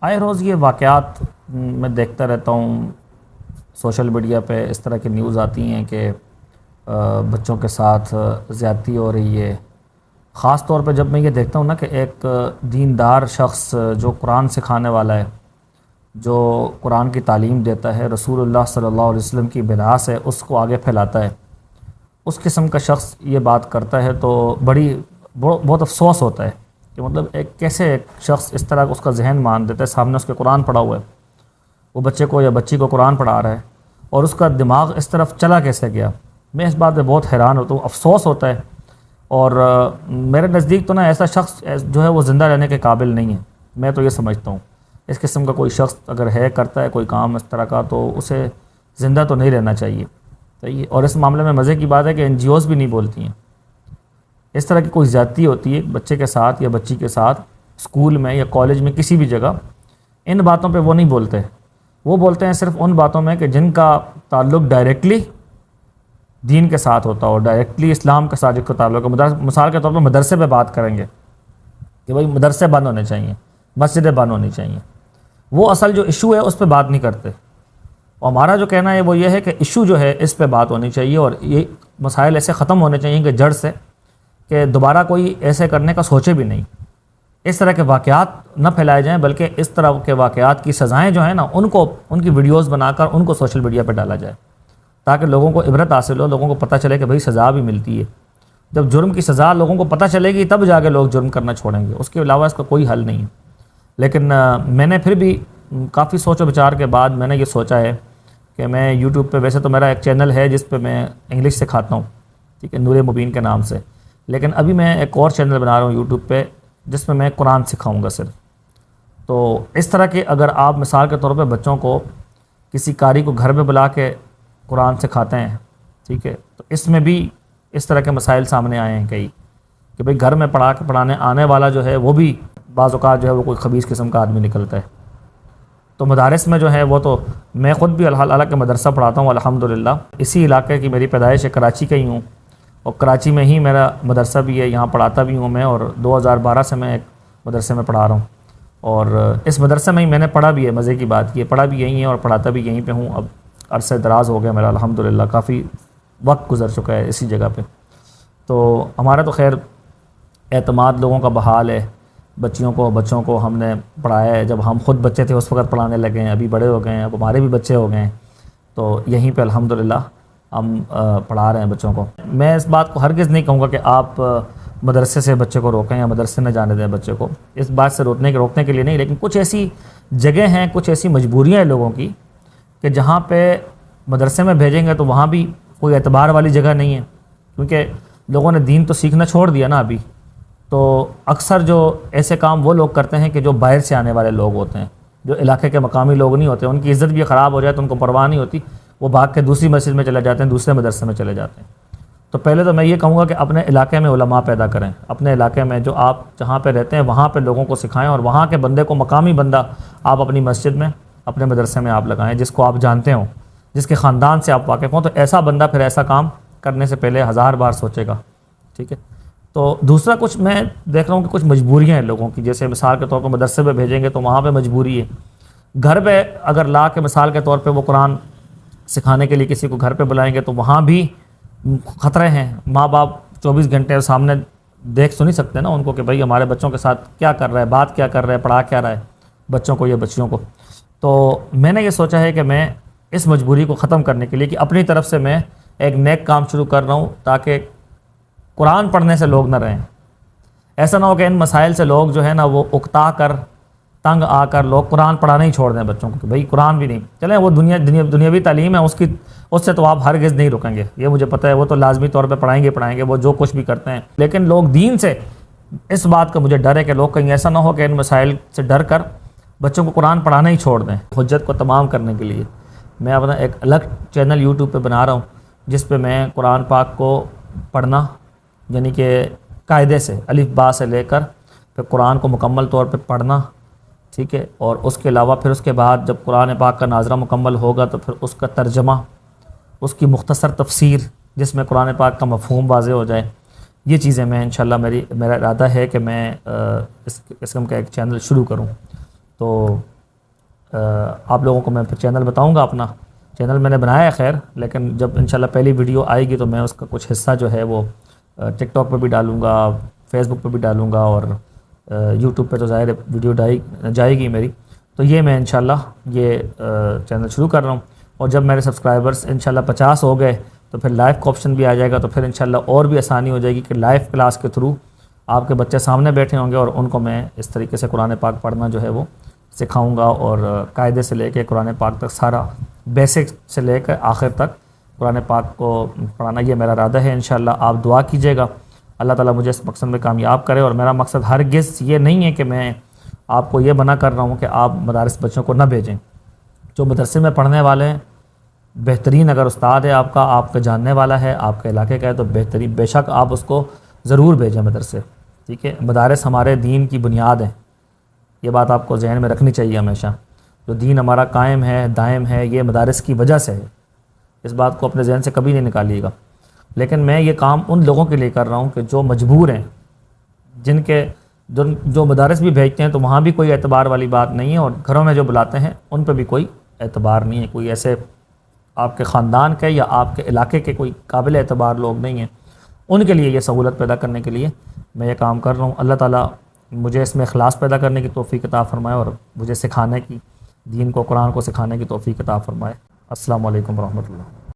آئے روز یہ واقعات میں دیکھتا رہتا ہوں، سوشل میڈیا پہ اس طرح کی نیوز آتی ہیں کہ بچوں کے ساتھ زیادتی ہو رہی ہے۔ خاص طور پہ جب میں یہ دیکھتا ہوں نا کہ ایک دیندار شخص جو قرآن سکھانے والا ہے، جو قرآن کی تعلیم دیتا ہے، رسول اللہ صلی اللہ علیہ وسلم کی بنا سے اس کو آگے پھیلاتا ہے، اس قسم کا شخص یہ بات کرتا ہے تو بہت افسوس ہوتا ہے کہ مطلب کیسے ایک شخص اس طرح اس کا ذہن مان دیتا ہے، سامنے اس کے قرآن پڑھا ہوا ہے، وہ بچے کو یا بچی کو قرآن پڑھا رہا ہے اور اس کا دماغ اس طرف چلا کیسے گیا۔ میں اس بات پہ بہت حیران ہوتا ہوں، افسوس ہوتا ہے۔ اور میرے نزدیک تو نا ایسا شخص جو ہے وہ زندہ رہنے کے قابل نہیں ہے، میں تو یہ سمجھتا ہوں۔ اس قسم کا کوئی شخص اگر کرتا ہے کوئی کام اس طرح کا تو اسے زندہ تو نہیں رہنا چاہیے، صحیح ہے۔ اور اس معاملے میں مزے کی بات ہے کہ NGOs بھی نہیں بولتی ہیں۔ اس طرح کی کوئی زیادتی ہوتی ہے بچے کے ساتھ یا بچی کے ساتھ، اسکول میں یا کالج میں کسی بھی جگہ، ان باتوں پہ وہ نہیں بولتے، وہ بولتے ہیں صرف ان باتوں میں کہ جن کا تعلق ڈائریکٹلی دین کے ساتھ ہوتا ہو، ڈائریکٹلی اسلام کے ساتھ جس کا تعلق ہے۔ مثال کے طور پر مدرسے پہ بات کریں گے کہ بھائی مدرسے بند ہونے چاہیے، مسجدیں بند ہونی چاہیے، وہ اصل جو ایشو ہے اس پہ بات نہیں کرتے۔ اور ہمارا جو کہنا ہے وہ یہ ہے کہ ایشو جو ہے اس پہ بات ہونی چاہیے اور یہ مسائل ایسے ختم ہونے چاہیے کہ جڑ سے، کہ دوبارہ کوئی ایسے کرنے کا سوچے بھی نہیں، اس طرح کے واقعات نہ پھیلائے جائیں، بلکہ اس طرح کے واقعات کی سزائیں جو ہیں نا ان کی ویڈیوز بنا کر ان کو سوشل میڈیا پہ ڈالا جائے، تاکہ لوگوں کو عبرت حاصل ہو، لوگوں کو پتہ چلے کہ بھئی سزا بھی ملتی ہے۔ جب جرم کی سزا لوگوں کو پتہ چلے گی تب جا کے لوگ جرم کرنا چھوڑیں گے، اس کے علاوہ اس کا کوئی حل نہیں ہے۔ لیکن میں نے پھر بھی کافی سوچ و بچار کے بعد میں نے یہ سوچا ہے کہ میں یوٹیوب پہ، ویسے تو میرا ایک چینل ہے جس پہ میں انگلش سکھاتا ہوں، ٹھیک ہے، نور مبین کے نام سے، لیکن ابھی میں ایک اور چینل بنا رہا ہوں یوٹیوب پہ جس میں میں قرآن سکھاؤں گا صرف۔ تو اس طرح کے اگر آپ مثال کے طور پہ بچوں کو کسی قاری کو گھر پہ بلا کے قرآن سکھاتے ہیں، ٹھیک ہے، تو اس میں بھی اس طرح کے مسائل سامنے آئے ہیں کئی، کہ بھئی گھر میں پڑھانے آنے والا جو ہے وہ بھی بعض اوقات جو ہے وہ کوئی خبیث قسم کا آدمی نکلتا ہے۔ تو مدارس میں جو ہے وہ تو میں خود بھی حالانکہ مدرسہ پڑھاتا ہوں الحمدللہ، اسی علاقے کی میری پیدائش ہے، کراچی کا ہی ہوں، اور کراچی میں ہی میرا مدرسہ بھی ہے، یہاں پڑھاتا بھی ہوں میں، اور 2012 سے میں ایک مدرسے میں پڑھا رہا ہوں، اور اس مدرسے میں ہی میں نے پڑھا بھی ہے۔ مزے کی بات یہ پڑھا بھی یہیں ہے اور پڑھاتا بھی یہیں پہ ہوں، اب عرصہ دراز ہو گیا میرا الحمدللہ، کافی وقت گزر چکا ہے اسی جگہ پہ۔ تو ہمارا تو خیر اعتماد لوگوں کا بحال ہے، بچوں کو ہم نے پڑھایا ہے، جب ہم خود بچے تھے اس وقت پڑھانے لگے ہیں، ابھی بڑے ہو گئے ہیں، اب ہمارے بھی بچے ہو گئے ہیں، تو یہیں پہ الحمدللہ ہم پڑھا رہے ہیں بچوں کو۔ میں اس بات کو ہرگز نہیں کہوں گا کہ آپ مدرسے سے بچے کو روکیں یا مدرسے نہ جانے دیں بچے کو، اس بات سے روکنے کے لیے نہیں، لیکن کچھ ایسی جگہ ہیں، کچھ ایسی مجبوریاں ہیں لوگوں کی کہ جہاں پہ مدرسے میں بھیجیں گے تو وہاں بھی کوئی اعتبار والی جگہ نہیں ہے، کیونکہ لوگوں نے دین تو سیکھنا چھوڑ دیا نا ابھی۔ تو اکثر جو ایسے کام وہ لوگ کرتے ہیں کہ جو باہر سے آنے والے لوگ ہوتے ہیں، جو علاقے کے مقامی لوگ نہیں ہوتے، ان کی عزت بھی خراب ہو جائے تو ان کو پرواہ نہیں ہوتی، وہ بھاگ کے دوسری مسجد میں چلے جاتے ہیں، دوسرے مدرسے میں چلے جاتے ہیں۔ تو پہلے تو میں یہ کہوں گا کہ اپنے علاقے میں علماء پیدا کریں، اپنے علاقے میں جو آپ جہاں پہ رہتے ہیں وہاں پہ لوگوں کو سکھائیں، اور وہاں کے بندے کو، مقامی بندہ آپ اپنی مسجد میں، اپنے مدرسے میں آپ لگائیں، جس کو آپ جانتے ہوں، جس کے خاندان سے آپ واقف ہوں، تو ایسا بندہ پھر ایسا کام کرنے سے پہلے 1000 بار سوچے گا، ٹھیک ہے۔ تو دوسرا کچھ میں دیکھ رہا ہوں کہ کچھ مجبوریاں ہیں لوگوں کی، جیسے مثال کے طور پر مدرسے پہ بھیجیں گے تو وہاں پہ مجبوری ہے، گھر پہ اگر لا کے مثال کے طور پہ وہ قرآن سکھانے کے لیے کسی کو گھر پہ بلائیں گے تو وہاں بھی خطرے ہیں، ماں باپ 24 گھنٹے سامنے دیکھ تو نہیں سکتے نا ان کو کہ بھئی ہمارے بچوں کے ساتھ کیا کر رہا ہے، بات کیا کر رہا ہے، پڑھا کیا رہا ہے بچوں کو یا بچیوں کو۔ تو میں نے یہ سوچا ہے کہ میں اس مجبوری کو ختم کرنے کے لیے کہ اپنی طرف سے میں ایک نیک کام شروع کر رہا ہوں، تاکہ قرآن پڑھنے سے لوگ نہ رہیں، ایسا نہ ہو کہ ان مسائل سے لوگ جو ہے نا وہ اکتا کر، تنگ آ کر لوگ قرآن پڑھانا ہی چھوڑ دیں بچوں کو کہ بھئی قرآن بھی نہیں، چلیں وہ دنیاوی تعلیم ہے اس سے تو آپ ہرگز نہیں رکیں گے، یہ مجھے پتہ ہے، وہ تو لازمی طور پہ پڑھائیں گے وہ جو کچھ بھی کرتے ہیں، لیکن لوگ دین سے، اس بات کا مجھے ڈر ہے کہ لوگ کہیں ایسا نہ ہو کہ ان مسائل سے ڈر کر بچوں کو قرآن پڑھانا ہی چھوڑ دیں۔ حجت کو تمام کرنے کے لیے میں اپنا ایک الگ چینل یوٹیوب پہ بنا رہا ہوں، جس پہ میں قرآن پاک کو پڑھنا، یعنی کہ قاعدے سے الف با سے لے کر پھر قرآن کو مکمل طور پہ پڑھنا، ٹھیک ہے، اور اس کے علاوہ پھر اس کے بعد جب قرآن پاک کا ناظرہ مکمل ہوگا تو پھر اس کا ترجمہ، اس کی مختصر تفسیر جس میں قرآن پاک کا مفہوم واضح ہو جائے، یہ چیزیں میں انشاءاللہ میرا ارادہ ہے کہ میں اس قسم کا ایک چینل شروع کروں۔ تو آپ لوگوں کو میں پھر چینل بتاؤں گا اپنا. چینل میں نے بنایا ہے خیر، لیکن جب انشاءاللہ پہلی ویڈیو آئے گی تو میں اس کا کچھ حصہ جو ہے وہ ٹک ٹاک پہ بھی ڈالوں گا، فیس بک پہ بھی ڈالوں گا، اور یوٹیوب پہ تو ظاہر ویڈیو جائے گی میری. تو یہ میں انشاءاللہ یہ چینل شروع کر رہا ہوں. اور جب میرے سبسکرائبرز انشاءاللہ 50 ہو گئے تو پھر لائیو کا آپشن بھی آ جائے گا، تو پھر انشاءاللہ اور بھی آسانی ہو جائے گی کہ لائیو کلاس کے تھرو آپ کے بچے سامنے بیٹھے ہوں گے اور ان کو میں اس طریقے سے قرآن پاک پڑھنا جو ہے وہ سکھاؤں گا، اور قاعدے سے لے کے قرآن پاک تک سارا بیسک سے لے کر آخر تک قرآن پاک کو پڑھانا یہ میرا ارادہ ہے. انشاءاللہ آپ دعا کیجیے گا اللہ تعالیٰ مجھے اس مقصد میں کامیاب کرے. اور میرا مقصد ہرگز یہ نہیں ہے کہ میں آپ کو یہ منع کر رہا ہوں کہ آپ مدارس بچوں کو نہ بھیجیں. جو مدرسے میں پڑھنے والے ہیں بہترین، اگر استاد ہے آپ کا جاننے والا ہے، آپ کے علاقے کا ہے، تو بہترین بے شک آپ اس کو ضرور بھیجیں مدرسے. ٹھیک ہے، مدارس ہمارے دین کی بنیاد ہیں، یہ بات آپ کو ذہن میں رکھنی چاہیے ہمیشہ. جو دین ہمارا قائم ہے دائم ہے یہ مدارس کی وجہ سے ہے، اس بات کو اپنے ذہن سے کبھی نہیں نکالیے گا. لیکن میں یہ کام ان لوگوں کے لیے کر رہا ہوں کہ جو مجبور ہیں، جن کے جو مدارس بھی بھیجتے ہیں تو وہاں بھی کوئی اعتبار والی بات نہیں ہے، اور گھروں میں جو بلاتے ہیں ان پہ بھی کوئی اعتبار نہیں ہے. کوئی ایسے آپ کے خاندان کے یا آپ کے علاقے کے کوئی قابل اعتبار لوگ نہیں ہیں. ان کے لیے یہ سہولت پیدا کرنے کے لیے میں یہ کام کر رہا ہوں. اللہ تعالیٰ مجھے اس میں اخلاص پیدا کرنے کی توفیق عطا فرمائے، اور مجھے سکھانے کی، دین کو قرآن کو سکھانے کی توفیق عطا فرمائے. السلام علیکم ورحمۃ اللہ.